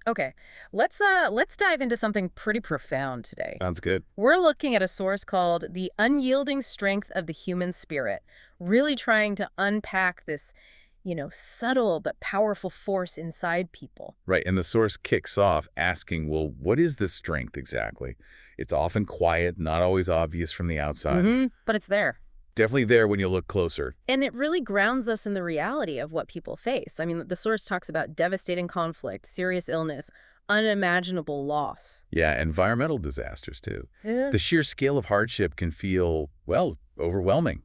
Okay, let's dive into something pretty profound today. Sounds good. We're looking at a source called The Unyielding Strength of the Human Spirit, really trying to unpack this, subtle but powerful force inside people. Right, and the source kicks off asking, well, what is this strength exactly? It's often quiet, not always obvious from the outside. But it's there. Definitely there when you look closer. And it really grounds us in the reality of what people face. I mean, the source talks about devastating conflict, serious illness, unimaginable loss. Yeah, environmental disasters too. Yeah. The sheer scale of hardship can feel, well, overwhelming,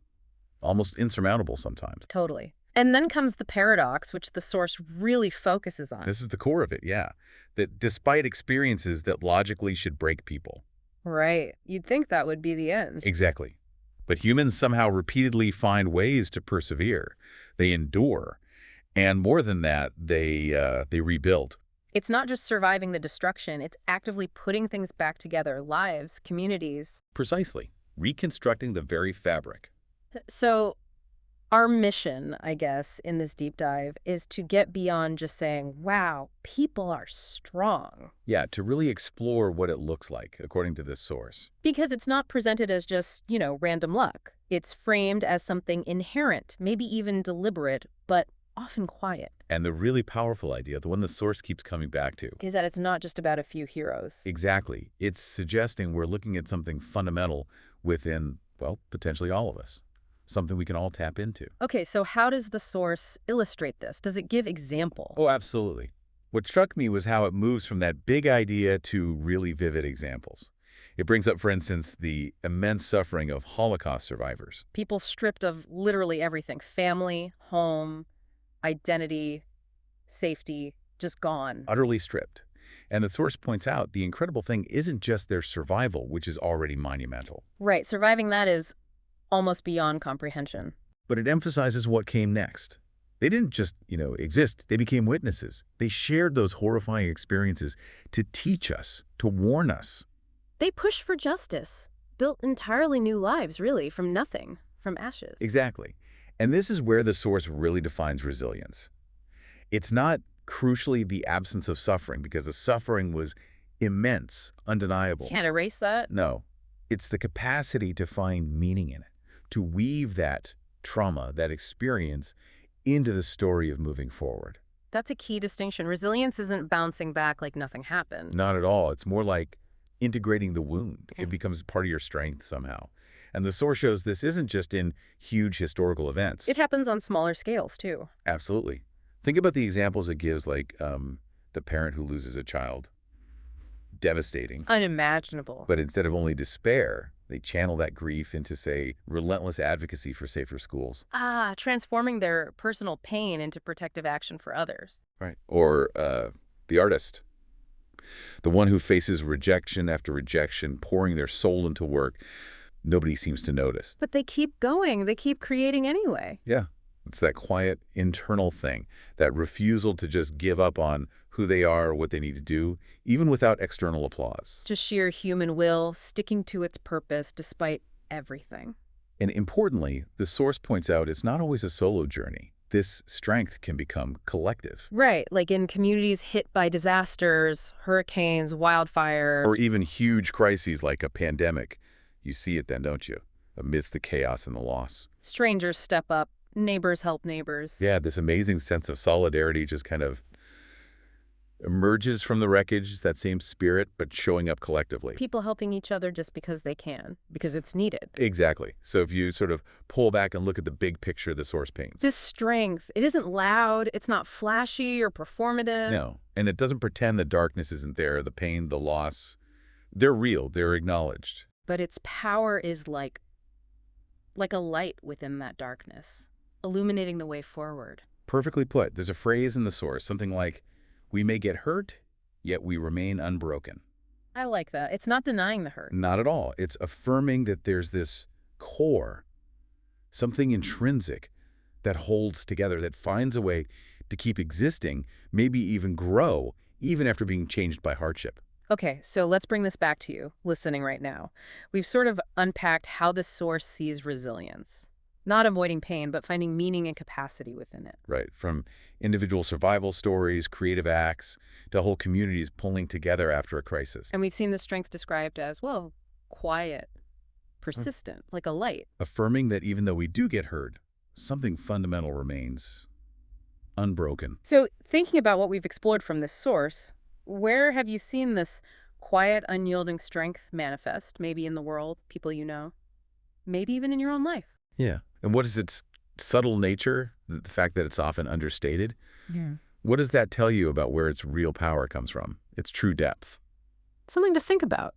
almost insurmountable sometimes. Totally. And then comes the paradox, which the source really focuses on. This is the core of it, yeah. That despite experiences that logically should break people. Right. You'd think that would be the end. Exactly. But humans somehow repeatedly find ways to persevere. They endure. And more than that, they rebuild. It's not just surviving the destruction, it's actively putting things back together, lives, communities. Precisely. Reconstructing the very fabric. So our mission, I guess, in this deep dive is to get beyond just saying, wow, people are strong. Yeah, to really explore what it looks like, according to this source. Because it's not presented as just, random luck. It's framed as something inherent, maybe even deliberate, but often quiet. And the really powerful idea, the one the source keeps coming back to. Is that it's not just about a few heroes. Exactly. It's suggesting we're looking at something fundamental within, well, potentially all of us. Something we can all tap into. Okay, so how does the source illustrate this? Does it give example? Oh, absolutely. What struck me was how it moves from that big idea to really vivid examples. It brings up, for instance, the immense suffering of Holocaust survivors. People stripped of literally everything. Family, home, identity, safety, just gone. Utterly stripped. And the source points out the incredible thing isn't just their survival, which is already monumental. Right, surviving that is almost beyond comprehension. But it emphasizes what came next. They didn't just, exist. They became witnesses. They shared those horrifying experiences to teach us, to warn us. They pushed for justice, built entirely new lives, really, from nothing, from ashes. Exactly. And this is where the source really defines resilience. It's not, crucially, the absence of suffering, because the suffering was immense, undeniable. Can't erase that? No. It's the capacity to find meaning in it, to weave that trauma, that experience, into the story of moving forward. That's a key distinction. Resilience isn't bouncing back like nothing happened. Not at all. It's more like integrating the wound. It becomes part of your strength somehow. And the source shows this isn't just in huge historical events. It happens on smaller scales, too. Absolutely. Think about the examples it gives, like the parent who loses a child. Devastating. Unimaginable. But instead of only despair, they channel that grief into, say, relentless advocacy for safer schools. Transforming their personal pain into protective action for others. Right. Or the artist. The one who faces rejection after rejection, pouring their soul into work. Nobody seems to notice. But they keep going. They keep creating anyway. Yeah. It's that quiet internal thing, that refusal to just give up on who they are or what they need to do, even without external applause. Just sheer human will, sticking to its purpose despite everything. And importantly, the source points out it's not always a solo journey. This strength can become collective. Right, like in communities hit by disasters, hurricanes, wildfires. Or even huge crises like a pandemic. You see it then, don't you? Amidst the chaos and the loss. Strangers step up. Neighbors help neighbors. Yeah, this amazing sense of solidarity just kind of emerges from the wreckage, that same spirit, but showing up collectively. People helping each other just because they can, because it's needed. Exactly. So if you sort of pull back and look at the big picture the source paints. This strength, it isn't loud, it's not flashy or performative. No, and it doesn't pretend the darkness isn't there, the pain, the loss. They're real, they're acknowledged. But its power is like a light within that darkness, illuminating the way forward. Perfectly put. There's a phrase in the source, something like, we may get hurt, yet we remain unbroken. I like that. It's not denying the hurt. Not at all. It's affirming that there's this core, something intrinsic that holds together, that finds a way to keep existing, maybe even grow, even after being changed by hardship. Okay, so let's bring this back to you, listening right now. We've sort of unpacked how the source sees resilience. Not avoiding pain, but finding meaning and capacity within it. Right. From individual survival stories, creative acts, to whole communities pulling together after a crisis. And we've seen this strength described as, well, quiet, Huh. persistent, like a light. Affirming that even though we do get hurt, something fundamental remains unbroken. So, thinking about what we've explored from this source, where have you seen this quiet, unyielding strength manifest? Maybe in the world, people you know, maybe even in your own life. Yeah. And what is its subtle nature? The fact that it's often understated? Yeah. What does that tell you about where its real power comes from? Its true depth? Something to think about.